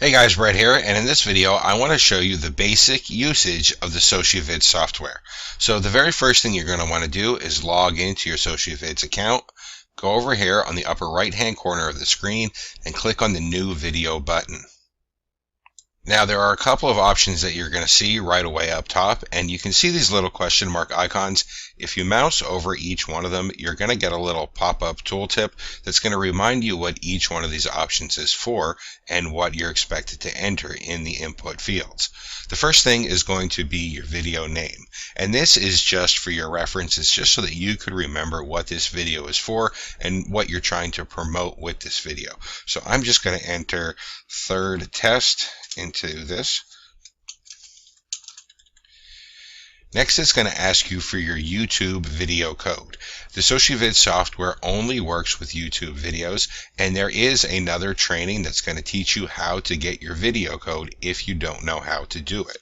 Hey guys, Brett here, and in this video I want to show you the basic usage of the SociVids software. So the very first thing you're going to want to do is log into your SociVids account. Go over here on the upper right hand corner of the screen and click on the new video button. Now there are a couple of options that you're going to see right away up top, and you can see these little question mark icons. If you mouse over each one of them, you're going to get a little pop-up tooltip that's going to remind you what each one of these options is for and what you're expected to enter in the input fields. The first thing is going to be your video name, and this is just for your reference. It's just so that you could remember what this video is for and what you're trying to promote with this video. So I'm just going to enter third test into this. Next, it's going to ask you for your YouTube video code. The SociVids software only works with YouTube videos, and there is another training that's going to teach you how to get your video code if you don't know how to do it.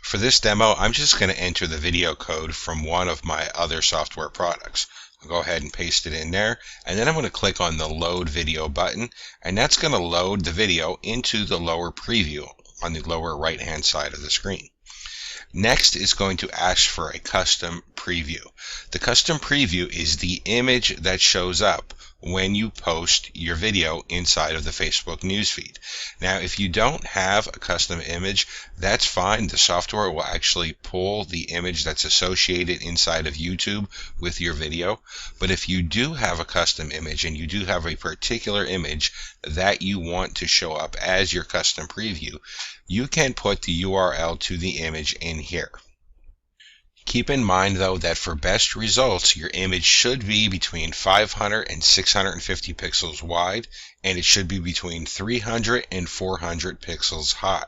For this demo, I'm just going to enter the video code from one of my other software products. I'll go ahead and paste it in there, and then I'm going to click on the load video button, and that's going to load the video into the lower preview on the lower right hand side of the screen. Next, it's going to ask for a custom preview. The custom preview is the image that shows up when you post your video inside of the Facebook newsfeed. Now, if you don't have a custom image, that's fine. The software will actually pull the image that's associated inside of YouTube with your video. But if you do have a custom image and you do have a particular image that you want to show up as your custom preview, you can put the URL to the image in here. Keep in mind, though, that for best results, your image should be between 500 and 650 pixels wide, and it should be between 300 and 400 pixels high.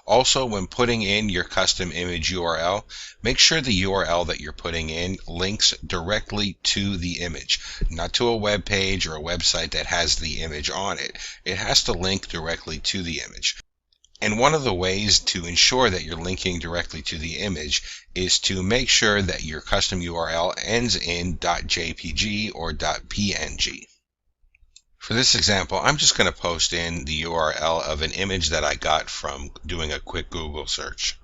Also, when putting in your custom image URL, make sure the URL that you're putting in links directly to the image, not to a web page or a website that has the image on it. It has to link directly to the image. And one of the ways to ensure that you're linking directly to the image is to make sure that your custom URL ends in .jpg or .png. For this example, I'm just going to post in the URL of an image that I got from doing a quick Google search.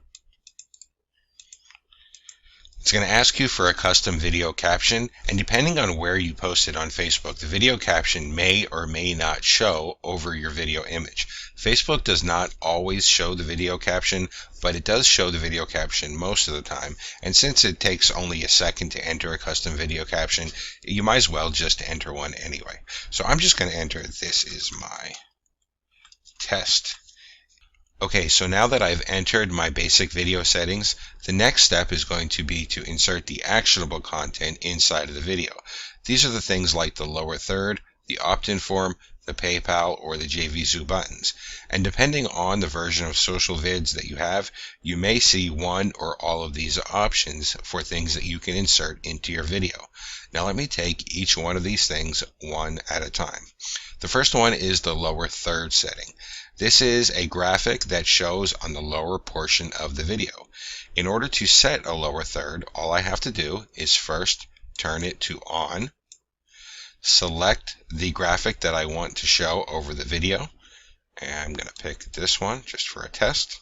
It's going to ask you for a custom video caption, and depending on where you post it on Facebook, the video caption may or may not show over your video image. Facebook does not always show the video caption, but it does show the video caption most of the time, and since it takes only a second to enter a custom video caption, you might as well just enter one anyway. So I'm just going to enter, "This is my test." Okay, so now that I've entered my basic video settings, the next step is going to be to insert the actionable content inside of the video. These are the things like the lower third, the opt-in form, the PayPal, or the JVZoo buttons. And depending on the version of SociVids that you have, you may see one or all of these options for things that you can insert into your video. Now let me take each one of these things one at a time. The first one is the lower third setting. This is a graphic that shows on the lower portion of the video. In order to set a lower third, all I have to do is first turn it to on, select the graphic that I want to show over the video, and I'm going to pick this one just for a test.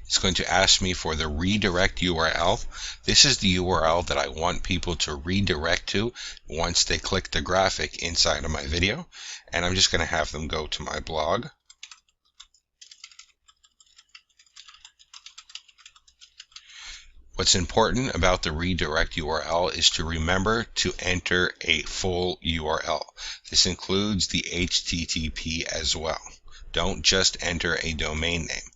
It's going to ask me for the redirect URL. This is the URL that I want people to redirect to once they click the graphic inside of my video. And I'm just going to have them go to my blog. What's important about the redirect URL is to remember to enter a full URL. This includes the HTTP as well. Don't just enter a domain name.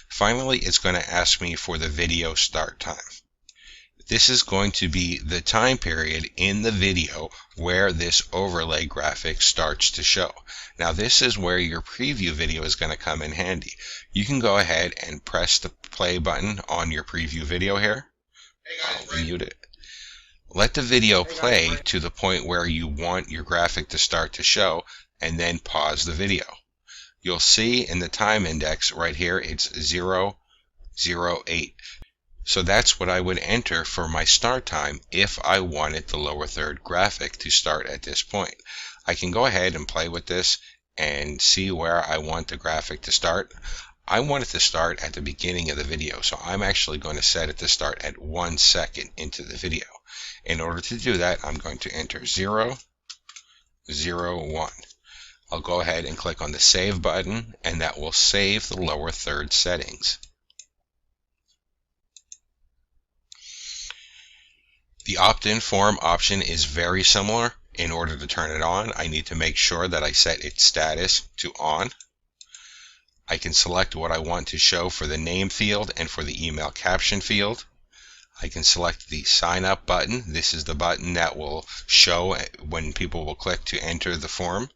Finally, it's going to ask me for the video start time. This is going to be the time period in the video where this overlay graphic starts to show. Now this is where your preview video is going to come in handy. You can go ahead and press the play button on your preview video here. I'll mute it. Let the video play to the point where you want your graphic to start to show, and then pause the video. You'll see in the time index right here, it's 0:08. So that's what I would enter for my start time if I wanted the lower third graphic to start at this point. I can go ahead and play with this and see where I want the graphic to start. I want it to start at the beginning of the video, so I'm actually going to set it to start at 1 second into the video. In order to do that, I'm going to enter 0, 0, 1. I'll go ahead and click on the Save button, and that will save the lower third settings. The opt-in form option is very similar. In order to turn it on, I need to make sure that I set its status to on. I can select what I want to show for the name field and for the email caption field. I can select the sign up button. This is the button that will show when people will click to enter the form.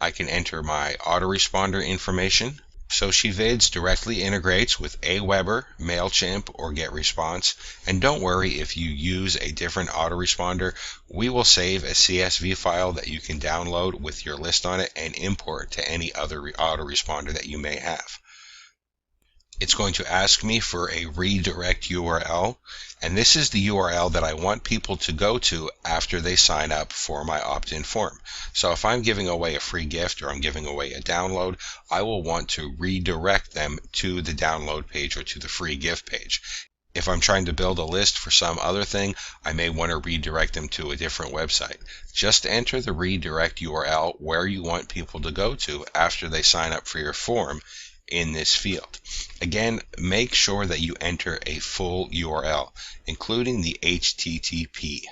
I can enter my autoresponder information. SociVids directly integrates with Aweber, MailChimp, or GetResponse. And don't worry if you use a different autoresponder. We will save a CSV file that you can download with your list on it and import to any other autoresponder that you may have. It's going to ask me for a redirect URL, and this is the URL that I want people to go to after they sign up for my opt-in form. So if I'm giving away a free gift or I'm giving away a download, I will want to redirect them to the download page or to the free gift page. If I'm trying to build a list for some other thing, I may want to redirect them to a different website. Just enter the redirect URL where you want people to go to after they sign up for your form in this field. Again, make sure that you enter a full URL, including the HTTP.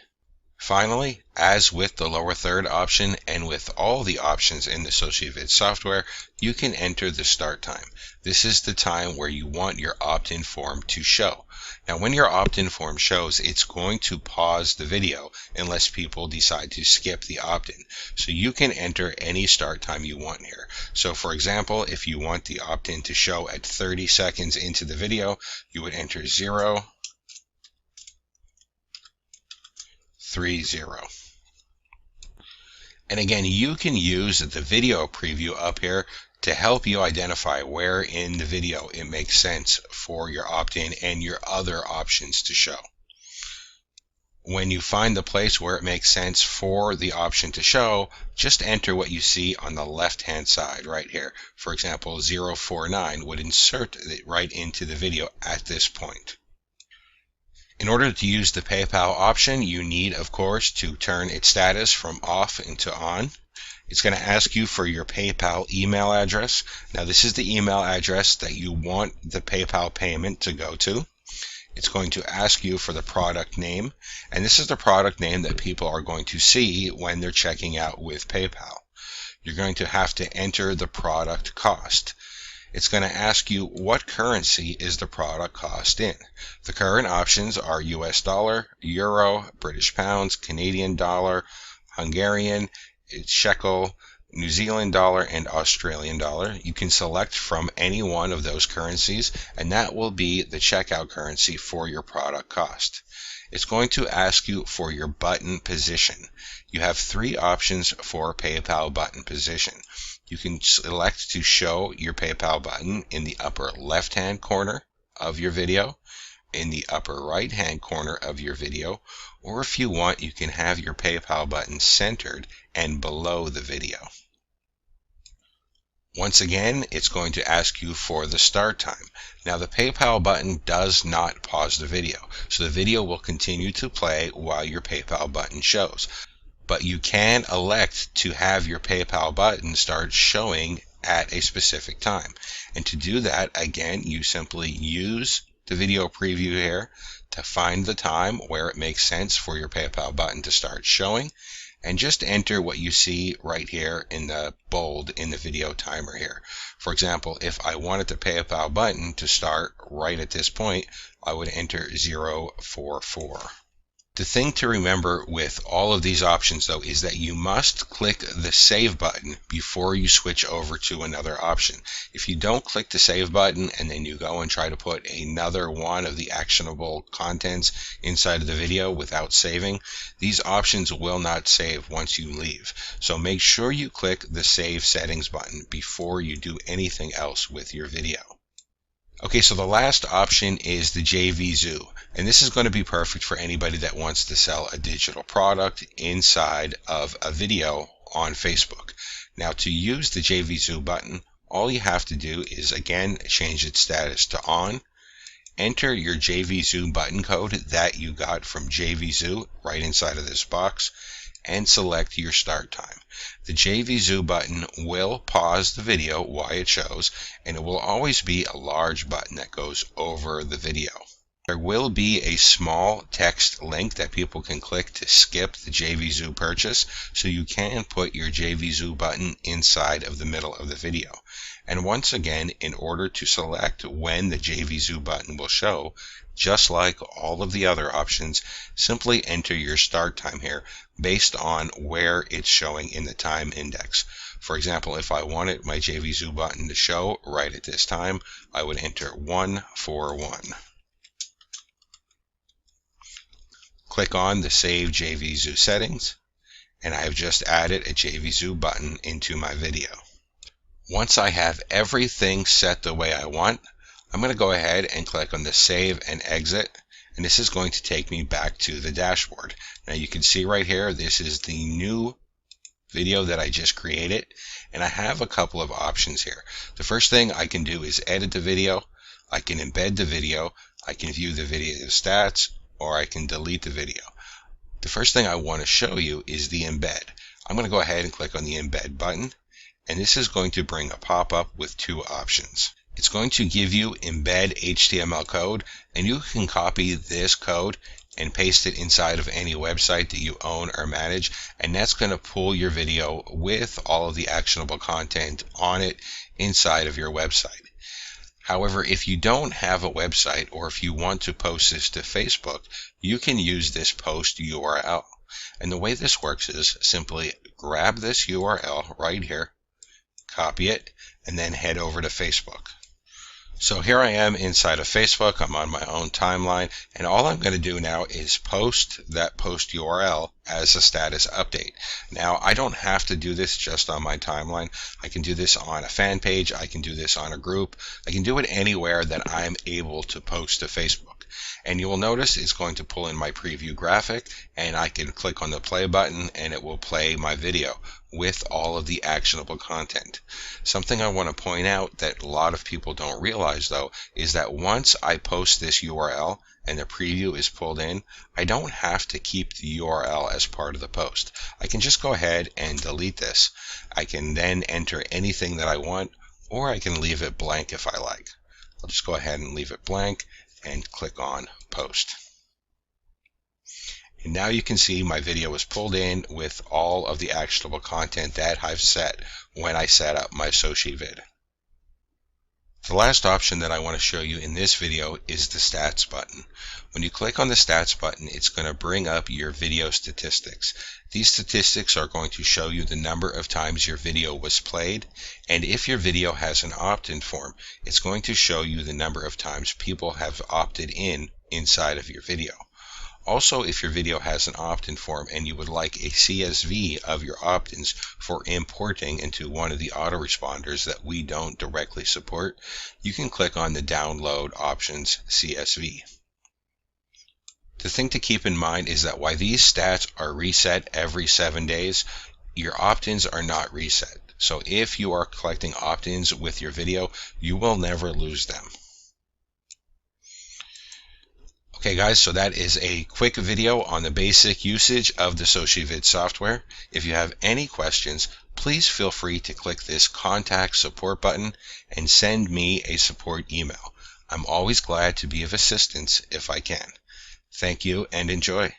Finally, as with the lower third option and with all the options in the SociVids software, you can enter the start time. This is the time where you want your opt-in form to show. Now, when your opt-in form shows, it's going to pause the video unless people decide to skip the opt-in. So you can enter any start time you want here. So for example, if you want the opt-in to show at 30 seconds into the video, you would enter 0, 3, 0. And again, you can use the video preview up here to help you identify where in the video it makes sense for your opt-in and your other options to show. When you find the place where it makes sense for the option to show, just enter what you see on the left-hand side right here. For example, 049 would insert it right into the video at this point. In order to use the PayPal option, you need, of course, to turn its status from off into on. It's going to ask you for your PayPal email address. Now, this is the email address that you want the PayPal payment to go to. It's going to ask you for the product name, and this is the product name that people are going to see when they're checking out with PayPal. You're going to have to enter the product cost. It's going to ask you what currency is the product cost in. The current options are US dollar, euro, British pounds, Canadian dollar, Hungarian, shekel, New Zealand dollar, and Australian dollar. You can select from any one of those currencies, and that will be the checkout currency for your product cost. It's going to ask you for your button position. You have 3 options for PayPal button position. You can select to show your PayPal button in the upper left-hand corner of your video, in the upper right-hand corner of your video, or if you want, you can have your PayPal button centered and below the video. Once again, it's going to ask you for the start time. Now, the PayPal button does not pause the video, so the video will continue to play while your PayPal button shows. But you can elect to have your PayPal button start showing at a specific time. And to do that, again, you simply use the video preview here to find the time where it makes sense for your PayPal button to start showing, and just enter what you see right here in the bold in the video timer here. For example, if I wanted the PayPal button to start right at this point, I would enter 044. The thing to remember with all of these options, though, is that you must click the Save button before you switch over to another option. If you don't click the Save button and then you go and try to put another one of the actionable contents inside of the video without saving, these options will not save once you leave. So make sure you click the Save Settings button before you do anything else with your video. Okay, so the last option is the JV Zoo, and this is going to be perfect for anybody that wants to sell a digital product inside of a video on Facebook. Now, to use the JVZoo button, all you have to do is again change its status to on, enter your JVZoo button code that you got from JVZoo right inside of this box, and select your start time. The JVZoo button will pause the video while it shows, and it will always be a large button that goes over the video. There will be a small text link that people can click to skip the JVZoo purchase, so you can put your JVZoo button inside of the middle of the video. And once again, in order to select when the JVZoo button will show, just like all of the other options, simply enter your start time here based on where it's showing in the time index. For example, if I wanted my JVZoo button to show right at this time, I would enter 141. Click on the Save JVZoo settings, and I have just added a JVZoo button into my video. Once I have everything set the way I want, I'm going to go ahead and click on the Save and Exit, and this is going to take me back to the dashboard. Now you can see right here, this is the new video that I just created, and I have a couple of options here. The first thing I can do is edit the video, I can embed the video, I can view the video stats, or I can delete the video. The first thing I want to show you is the embed. I'm going to go ahead and click on the embed button, and this is going to bring a pop-up with two options. It's going to give you embed HTML code, and you can copy this code and paste it inside of any website that you own or manage, and that's going to pull your video with all of the actionable content on it inside of your website. However, if you don't have a website, or if you want to post this to Facebook, you can use this post URL. And the way this works is simply grab this URL right here, copy it, and then head over to Facebook. So here I am inside of Facebook. I'm on my own timeline, and all I'm going to do now is post that post URL as a status update. Now, I don't have to do this just on my timeline. I can do this on a fan page. I can do this on a group. I can do it anywhere that I'm able to post to Facebook. And you will notice it's going to pull in my preview graphic, and I can click on the play button and it will play my video with all of the actionable content. Something I want to point out that a lot of people don't realize though is that once I post this URL and the preview is pulled in, I don't have to keep the URL as part of the post. I can just go ahead and delete this. I can then enter anything that I want, or I can leave it blank if I like. I'll just go ahead and leave it blank and click on Post. And now you can see my video is pulled in with all of the actionable content that I've set when I set up my SociVid. The last option that I want to show you in this video is the Stats button. When you click on the Stats button, it's going to bring up your video statistics. These statistics are going to show you the number of times your video was played, and if your video has an opt-in form, it's going to show you the number of times people have opted in inside of your video. Also, if your video has an opt-in form and you would like a CSV of your opt-ins for importing into one of the autoresponders that we don't directly support, you can click on the Download Options CSV. The thing to keep in mind is that while these stats are reset every 7 days, your opt-ins are not reset. So if you are collecting opt-ins with your video, you will never lose them. Okay guys, so that is a quick video on the basic usage of the SociVids software. If you have any questions, please feel free to click this Contact Support button and send me a support email. I'm always glad to be of assistance if I can. Thank you and enjoy.